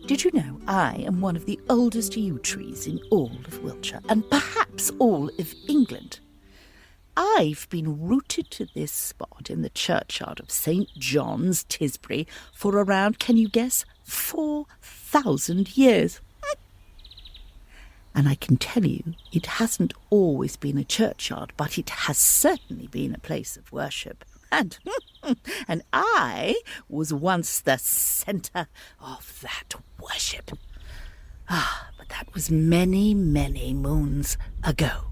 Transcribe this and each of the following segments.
Did you know I am one of the oldest yew trees in all of Wiltshire, and perhaps all of England? I've been rooted to this spot in the churchyard of St. John's, Tisbury, for around, can you guess, 4,000 years. And I can tell you, it hasn't always been a churchyard, but it has certainly been a place of worship. And I was once the centre of that worship. But that was many, many moons ago.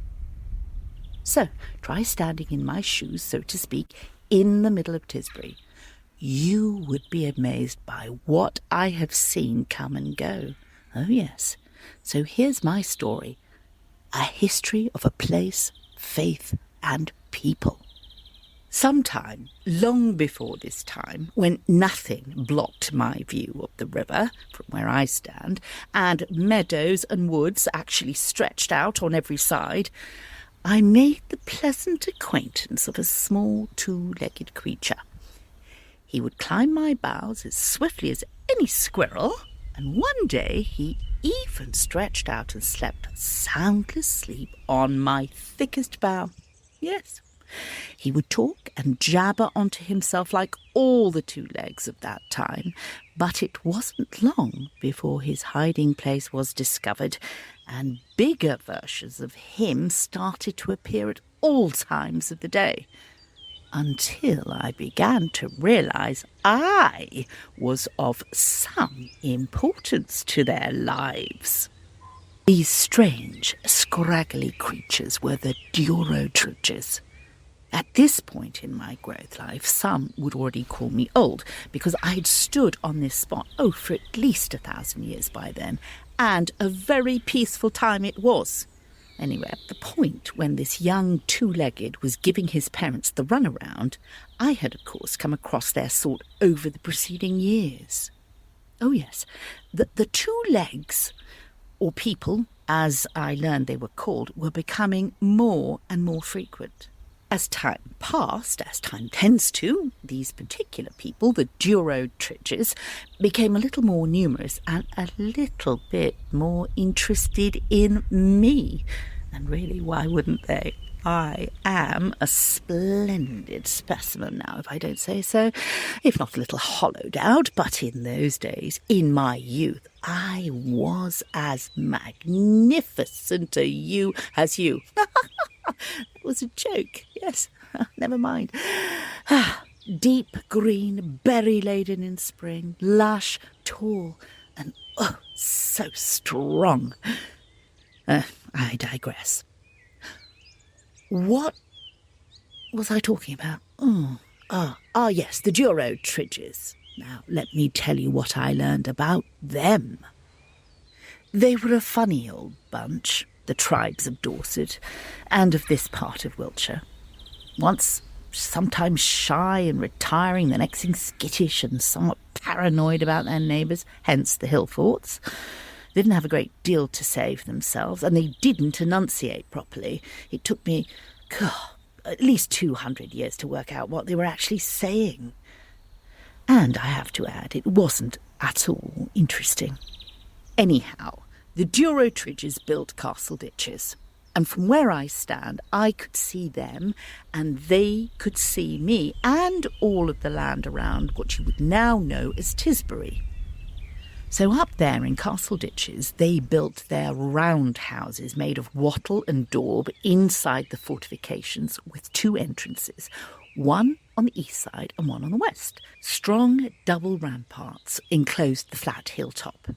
So, try standing in my shoes, so to speak, in the middle of Tisbury. You would be amazed by what I have seen come and go. Oh, yes. So here's my story. A history of a place, faith, and people. Sometime, long before this time, when nothing blocked my view of the river from where I stand, and meadows and woods actually stretched out on every side, I made the pleasant acquaintance of a small two-legged creature. He would climb my boughs as swiftly as any squirrel, and one day he even stretched out and slept a soundless sleep on my thickest bough. Yes. He would talk and jabber onto himself like all the two legs of that time, but it wasn't long before his hiding place was discovered, and bigger versions of him started to appear at all times of the day, until I began to realise I was of some importance to their lives. These strange, scraggly creatures were the Durotriges. At this point in my growth life, some would already call me old, because I'd stood on this spot, for at least 1,000 years by then, and a very peaceful time it was. Anyway, at the point when this young two-legged was giving his parents the runaround, I had, of course, come across their sort over the preceding years. Oh, yes, the two legs, or people, as I learned they were called, were becoming more and more frequent. As time passed, as time tends to, these particular people, the Durotriges, became a little more numerous and a little bit more interested in me. And really, why wouldn't they? I am a splendid specimen now, if I don't say so, if not a little hollowed out, but in those days, in my youth, I was as magnificent a you as you. It was a joke, yes, never mind. Deep green, berry-laden in spring, lush, tall, and so strong. I digress. What was I talking about? Yes, the Durotriges. Now, let me tell you what I learned about them. They were a funny old bunch, the tribes of Dorset, and of this part of Wiltshire. Once sometimes shy and retiring, the next thing skittish and somewhat paranoid about their neighbours, hence the hill forts. They didn't have a great deal to say for themselves, and they didn't enunciate properly. It took me, at least 200 years to work out what they were actually saying. And I have to add, it wasn't at all interesting. Anyhow, the Durotriges built castle ditches, and from where I stand, I could see them, and they could see me, and all of the land around what you would now know as Tisbury. So up there in Castle Ditches, they built their round houses made of wattle and daub inside the fortifications with two entrances, one on the east side and one on the west. Strong double ramparts enclosed the flat hilltop.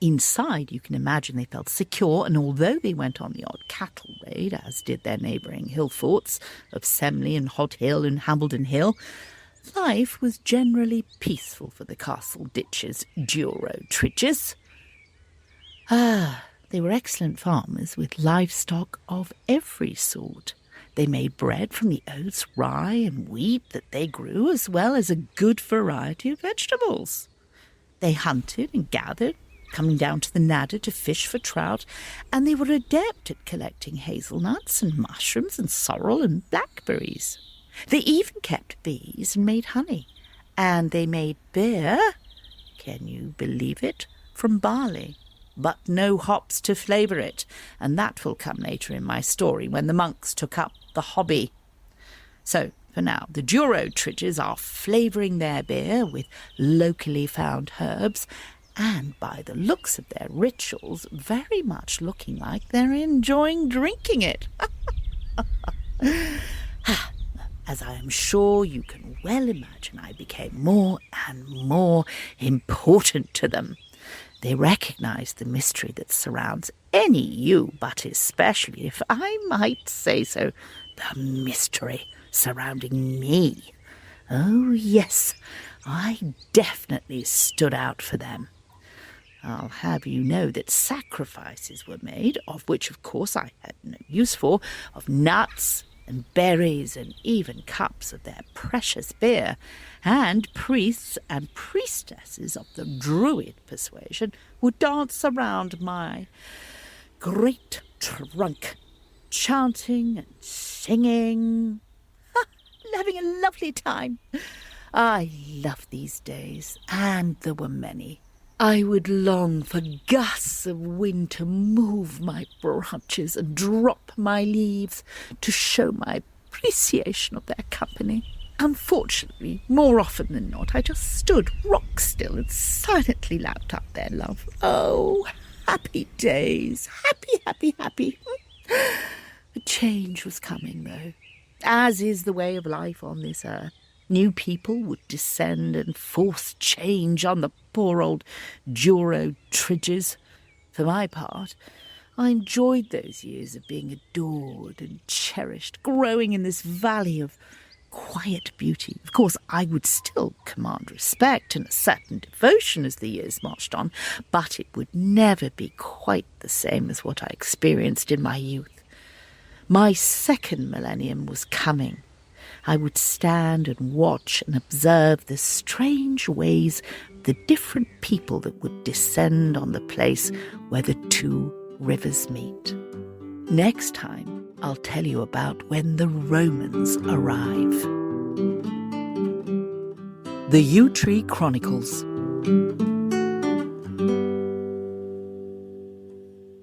Inside, you can imagine they felt secure, and although they went on the odd cattle raid, as did their neighbouring hill forts of Semley and Hod Hill and Hambledon Hill, life was generally peaceful for the Castle Ditches Durotriges. They were excellent farmers with livestock of every sort. They made bread from the oats, rye and wheat that they grew, as well as a good variety of vegetables. They hunted and gathered, coming down to the Nadder to fish for trout, and they were adept at collecting hazelnuts and mushrooms and sorrel and blackberries. They even kept bees and made honey, and they made beer, can you believe it, from barley, but no hops to flavour it, and that will come later in my story when the monks took up the hobby. So, for now, the Durotriges are flavouring their beer with locally found herbs, and by the looks of their rituals, very much looking like they're enjoying drinking it. As I am sure you can well imagine, I became more and more important to them. They recognised the mystery that surrounds any ewe, but especially, if I might say so, the mystery surrounding me. Oh, yes, I definitely stood out for them. I'll have you know that sacrifices were made, of which, of course, I had no use for, of nuts and berries and even cups of their precious beer, and priests and priestesses of the Druid persuasion would dance around my great trunk, chanting and singing, having a lovely time. I love these days, and there were many. I would long for gusts of wind to move my branches and drop my leaves to show my appreciation of their company. Unfortunately, more often than not, I just stood rock still and silently lapped up their love. Oh, happy days! Happy, happy, happy! A change was coming, though, as is the way of life on this earth. New people would descend and force change on the poor old Durotriges. For my part, I enjoyed those years of being adored and cherished, growing in this valley of quiet beauty. Of course, I would still command respect and a certain devotion as the years marched on, but it would never be quite the same as what I experienced in my youth. My second millennium was coming. I would stand and watch and observe the strange ways of the different people that would descend on the place where the two rivers meet. Next time, I'll tell you about when the Romans arrive. The Yew Tree Chronicles.